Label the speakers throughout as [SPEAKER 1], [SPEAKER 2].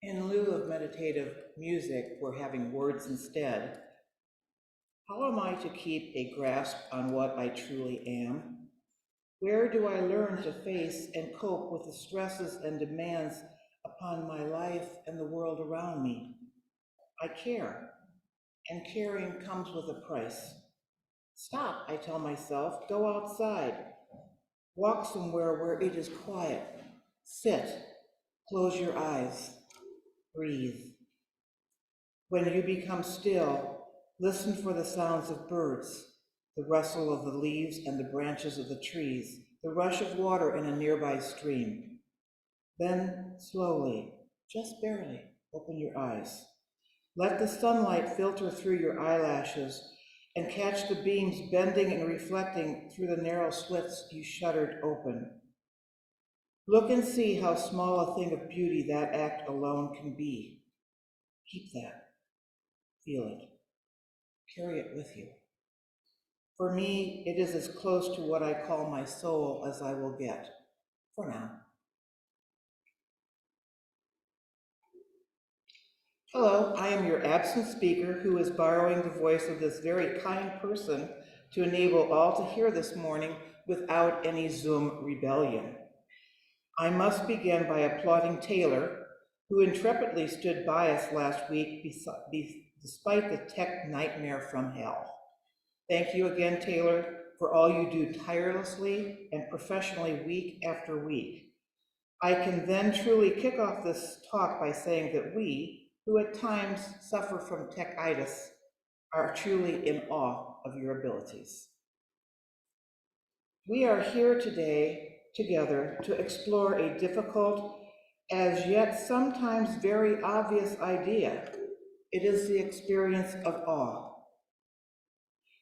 [SPEAKER 1] In lieu of meditative music, we're having words instead. How am I to keep a grasp on what I truly am? Where do I learn to face and cope with the stresses and demands upon my life and the world around me? I care, and caring comes with a price. Stop, I tell myself, go outside, walk somewhere where it is quiet, sit, close your eyes, breathe. When you become still, listen for the sounds of birds, the rustle of the leaves and the branches of the trees, the rush of water in a nearby stream. Then, slowly, just barely, open your eyes. Let the sunlight filter through your eyelashes and catch the beams bending and reflecting through the narrow slits you shuttered open. Look and see how small a thing of beauty that act alone can be. Keep that. Feel it. Carry it with you. For me, it is as close to what I call my soul as I will get, for now. Hello, I am your absent speaker who is borrowing the voice of this very kind person to enable all to hear this morning without any Zoom rebellion. I must begin by applauding Taylor, who intrepidly stood by us last week despite the tech nightmare from hell. Thank you again, Taylor, for all you do tirelessly and professionally week after week. I can then truly kick off this talk by saying that we, who at times suffer from techitis, are truly in awe of your abilities. We are here today together to explore a difficult, as yet sometimes very obvious idea. It is the experience of awe.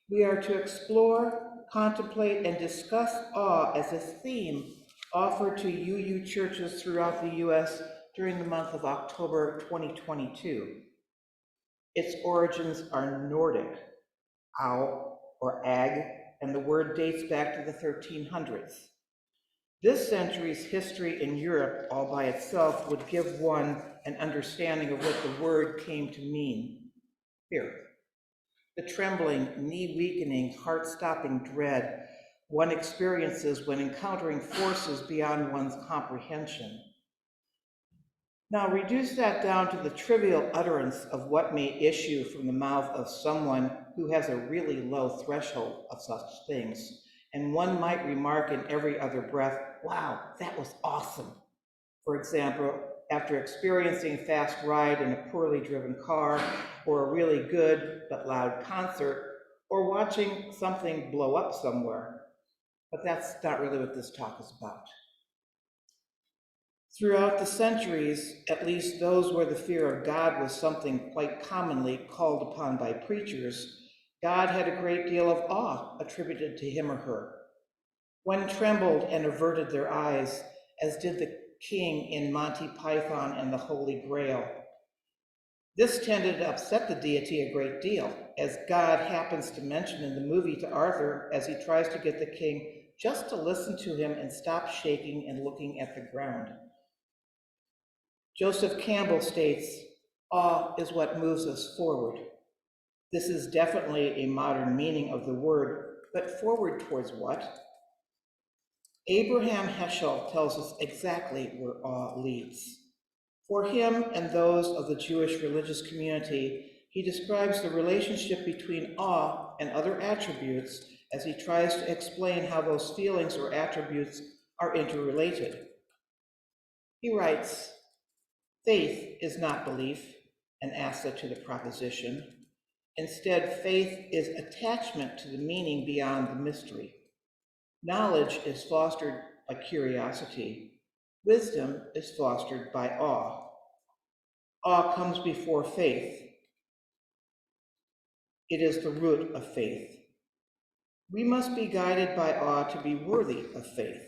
[SPEAKER 1] We are to explore, contemplate, and discuss awe as a theme offered to UU churches throughout the U.S. during the month of October 2022. Its origins are Nordic, au or ag, and the word dates back to the 1300s. This century's history in Europe all by itself would give one an understanding of what the word came to mean: fear. The trembling, knee-weakening, heart-stopping dread one experiences when encountering forces beyond one's comprehension. Now reduce that down to the trivial utterance of what may issue from the mouth of someone who has a really low threshold of such things, and one might remark in every other breath, wow, that was awesome. For example, after experiencing a fast ride in a poorly driven car, or a really good but loud concert, or watching something blow up somewhere. But that's not really what this talk is about. Throughout the centuries, at least those where the fear of God was something quite commonly called upon by preachers, God had a great deal of awe attributed to him or her. One trembled and averted their eyes, as did the king in Monty Python and the Holy Grail. This tended to upset the deity a great deal, as God happens to mention in the movie to Arthur as he tries to get the king just to listen to him and stop shaking and looking at the ground. Joseph Campbell states, awe is what moves us forward. This is definitely a modern meaning of the word, but forward towards what? Abraham Heschel tells us exactly where awe leads. For him and those of the Jewish religious community, he describes the relationship between awe and other attributes as he tries to explain how those feelings or attributes are interrelated. He writes, faith is not belief, an asset to the proposition. Instead, faith is attachment to the meaning beyond the mystery. Knowledge is fostered by curiosity. Wisdom is fostered by awe. Awe comes before faith. It is the root of faith. We must be guided by awe to be worthy of faith.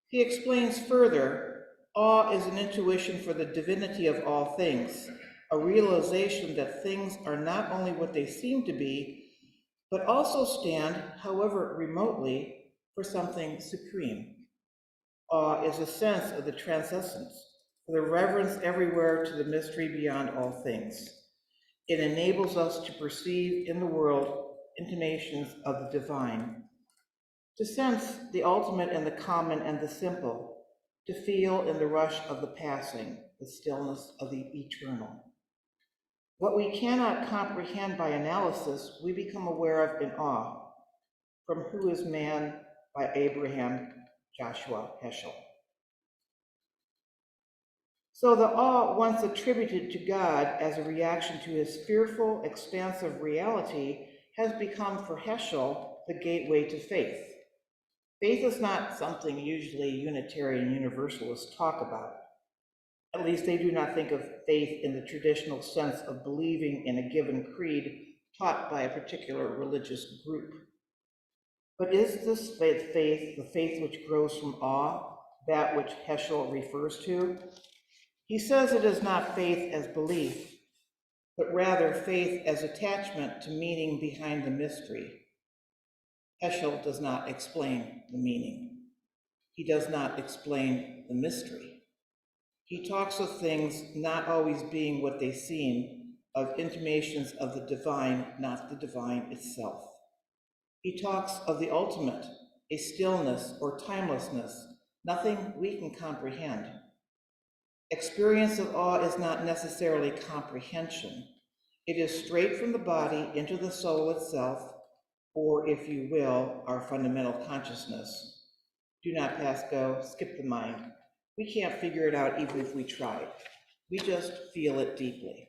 [SPEAKER 1] He explains further, awe is an intuition for the divinity of all things, a realization that things are not only what they seem to be, but also stand, however remotely, for something supreme. Awe is a sense of the transcendence, for the reverence everywhere to the mystery beyond all things. It enables us to perceive in the world intimations of the divine, to sense the ultimate and the common and the simple, to feel in the rush of the passing the stillness of the eternal. What we cannot comprehend by analysis, we become aware of in awe, from Who is Man by Abraham Joshua Heschel. So the awe once attributed to God as a reaction to his fearful, expansive reality has become for Heschel the gateway to faith. Faith is not something usually Unitarian Universalists talk about. At least they do not think of faith in the traditional sense of believing in a given creed taught by a particular religious group. But is this faith, the faith which grows from awe, that which Heschel refers to? He says it is not faith as belief, but rather faith as attachment to meaning behind the mystery. Heschel does not explain the meaning. He does not explain the mystery. He talks of things not always being what they seem, of intimations of the divine, not the divine itself. He talks of the ultimate, a stillness or timelessness, nothing we can comprehend. Experience of awe is not necessarily comprehension. It is straight from the body into the soul itself, or if you will, our fundamental consciousness. Do not pass go, skip the mind. We can't figure it out even if we tried. We just feel it deeply.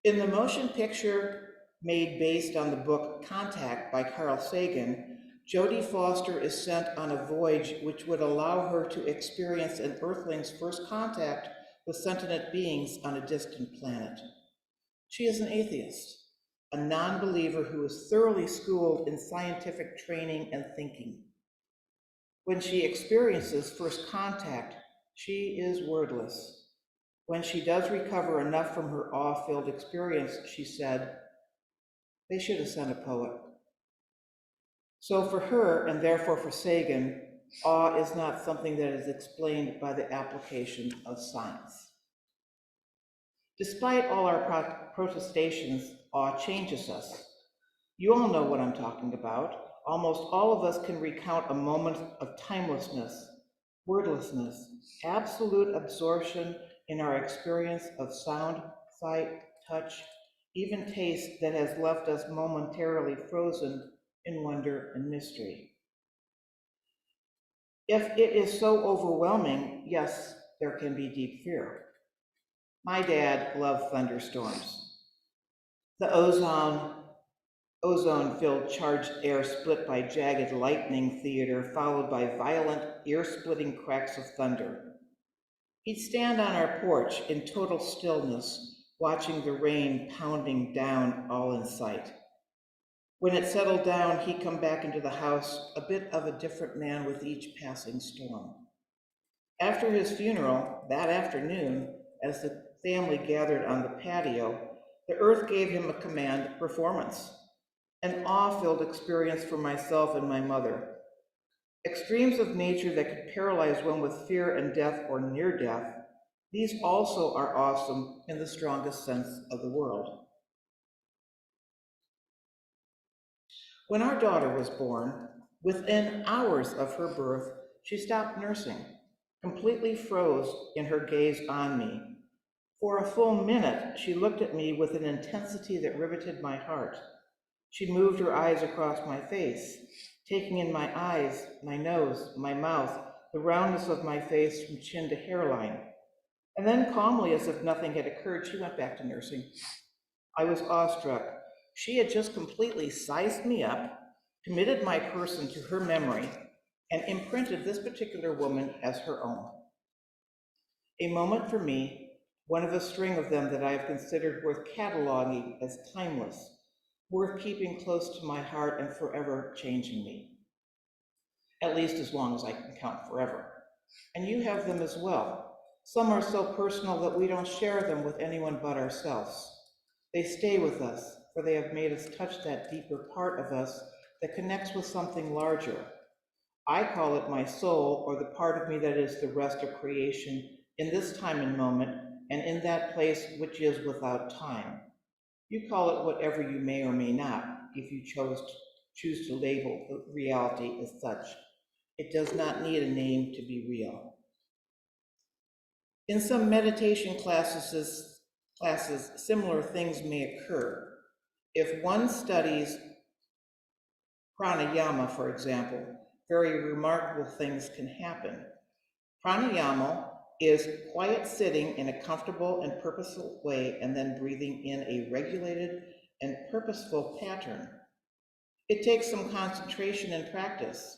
[SPEAKER 1] In the motion picture made based on the book Contact by Carl Sagan, Jodie Foster is sent on a voyage which would allow her to experience an Earthling's first contact with sentient beings on a distant planet. She is an atheist, a non-believer who is thoroughly schooled in scientific training and thinking. When she experiences first contact, she is wordless. When she does recover enough from her awe-filled experience, she said, "They should have sent a poet." So for her, and therefore for Sagan, awe is not something that is explained by the application of science. Despite all our protestations, awe changes us. You all know what I'm talking about. Almost all of us can recount a moment of timelessness, wordlessness, absolute absorption in our experience of sound, sight, touch, even taste that has left us momentarily frozen in wonder and mystery. If it is so overwhelming, yes, there can be deep fear. My dad loved thunderstorms. The ozone-filled charged air split by jagged lightning theater, followed by violent, ear-splitting cracks of thunder. He'd stand on our porch in total stillness, watching the rain pounding down all in sight. When it settled down, he'd come back into the house, a bit of a different man with each passing storm. After his funeral, that afternoon, as the family gathered on the patio, the earth gave him a command performance, an awe-filled experience for myself and my mother. Extremes of nature that could paralyze one with fear and death or near death, these also are awesome in the strongest sense of the world. When our daughter was born, within hours of her birth, she stopped nursing, completely froze in her gaze on me. For a full minute, she looked at me with an intensity that riveted my heart. She moved her eyes across my face, taking in my eyes, my nose, my mouth, the roundness of my face from chin to hairline. And then calmly, as if nothing had occurred, she went back to nursing. I was awestruck. She had just completely sized me up, committed my person to her memory, and imprinted this particular woman as her own. A moment for me, one of a string of them that I have considered worth cataloging as timeless, worth keeping close to my heart and forever changing me. At least as long as I can count forever. And you have them as well. Some are so personal that we don't share them with anyone but ourselves. They stay with us, for they have made us touch that deeper part of us that connects with something larger. I call it my soul, or the part of me that is the rest of creation in this time and moment, and in that place which is without time. You call it whatever you may or may not, if you choose to label the reality as such. It does not need a name to be real. In some meditation classes, similar things may occur. If one studies pranayama, for example, very remarkable things can happen. Pranayama is quiet sitting in a comfortable and purposeful way and then breathing in a regulated and purposeful pattern. It takes some concentration and practice.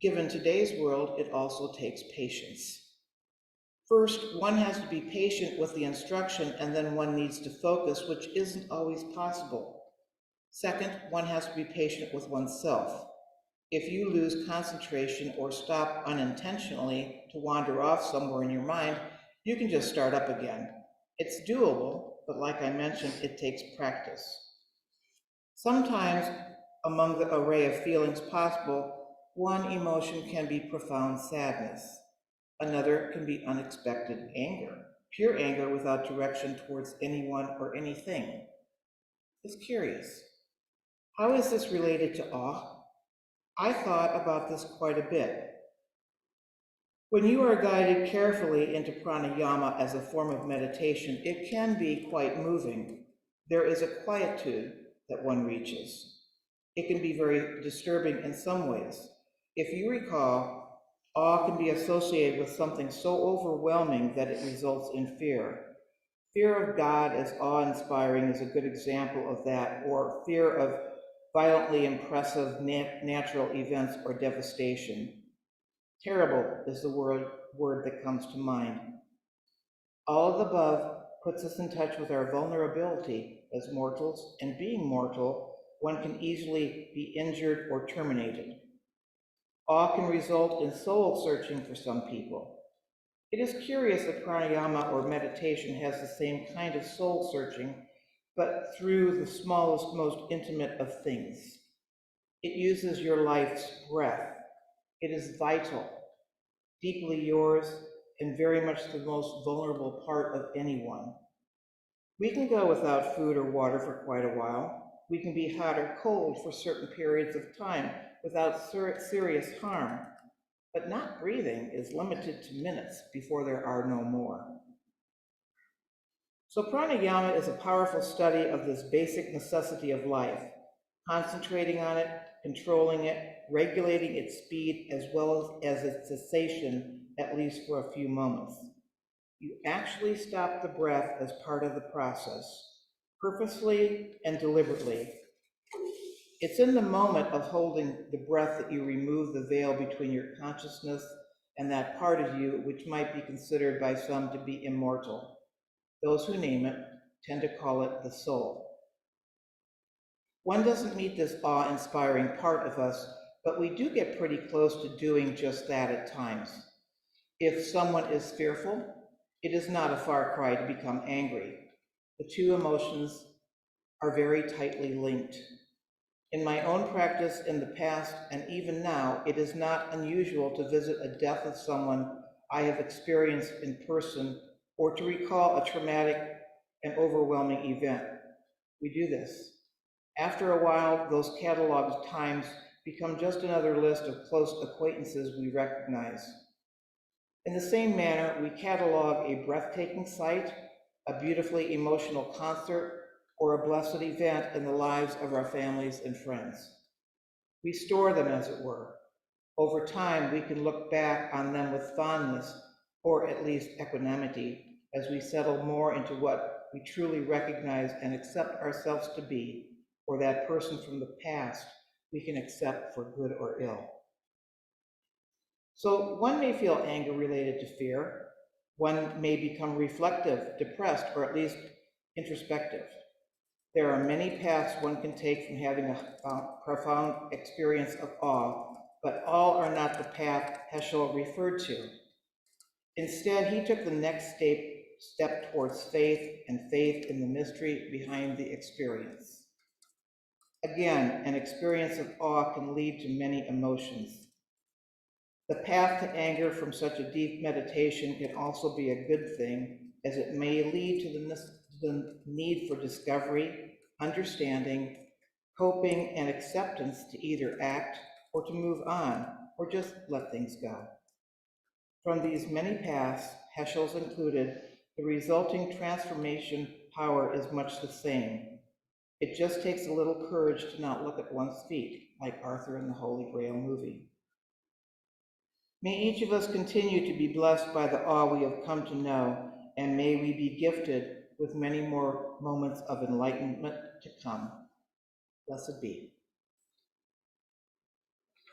[SPEAKER 1] Given today's world, it also takes patience. First, one has to be patient with the instruction, and then one needs to focus, which isn't always possible. Second, one has to be patient with oneself. If you lose concentration or stop unintentionally to wander off somewhere in your mind, you can just start up again. It's doable, but like I mentioned, it takes practice. Sometimes, among the array of feelings possible, one emotion can be profound sadness. Another can be unexpected anger, pure anger without direction towards anyone or anything. It's curious. How is this related to awe? I thought about this quite a bit. When you are guided carefully into pranayama as a form of meditation, it can be quite moving. There is a quietude that one reaches. It can be very disturbing in some ways. If you recall, awe can be associated with something so overwhelming that it results in fear. Fear of God as awe-inspiring is a good example of that, or fear of violently impressive natural events or devastation. Terrible is the word that comes to mind. All of the above puts us in touch with our vulnerability as mortals, and being mortal, one can easily be injured or terminated. Awe can result in soul searching for some people. It is curious that pranayama or meditation has the same kind of soul searching, but through the smallest, most intimate of things. It uses your life's breath. It is vital, deeply yours, and very much the most vulnerable part of anyone. We can go without food or water for quite a while. We can be hot or cold for certain periods of time without serious harm, but not breathing is limited to minutes before there are no more. So pranayama is a powerful study of this basic necessity of life, concentrating on it, controlling it, regulating its speed as well as its cessation, at least for a few moments. You actually stop the breath as part of the process, purposely and deliberately. It's in the moment of holding the breath that you remove the veil between your consciousness and that part of you which might be considered by some to be immortal. Those who name it tend to call it the soul. One doesn't meet this awe-inspiring part of us, but we do get pretty close to doing just that at times. If someone is fearful, it is not a far cry to become angry. The two emotions are very tightly linked. In my own practice in the past and even now, it is not unusual to visit a death of someone I have experienced in person or to recall a traumatic and overwhelming event. We do this. After a while, those cataloged times become just another list of close acquaintances we recognize. In the same manner, we catalog a breathtaking sight, a beautifully emotional concert, or a blessed event in the lives of our families and friends. We store them, as it were. Over time, we can look back on them with fondness, or at least equanimity, as we settle more into what we truly recognize and accept ourselves to be, or that person from the past we can accept for good or ill. So one may feel anger related to fear. One may become reflective, depressed, or at least introspective. There are many paths one can take from having a profound experience of awe, but all are not the path Heschel referred to. Instead, he took the next step towards faith and faith in the mystery behind the experience. Again, an experience of awe can lead to many emotions. The path to anger from such a deep meditation can also be a good thing, as it may lead to the need for discovery, understanding, coping, and acceptance to either act or to move on, or just let things go. From these many paths, Heschel's included, the resulting transformation power is much the same. It just takes a little courage to not look at one's feet, like Arthur in the Holy Grail movie. May each of us continue to be blessed by the awe we have come to know, and may we be gifted with many more moments of enlightenment to come. Blessed be.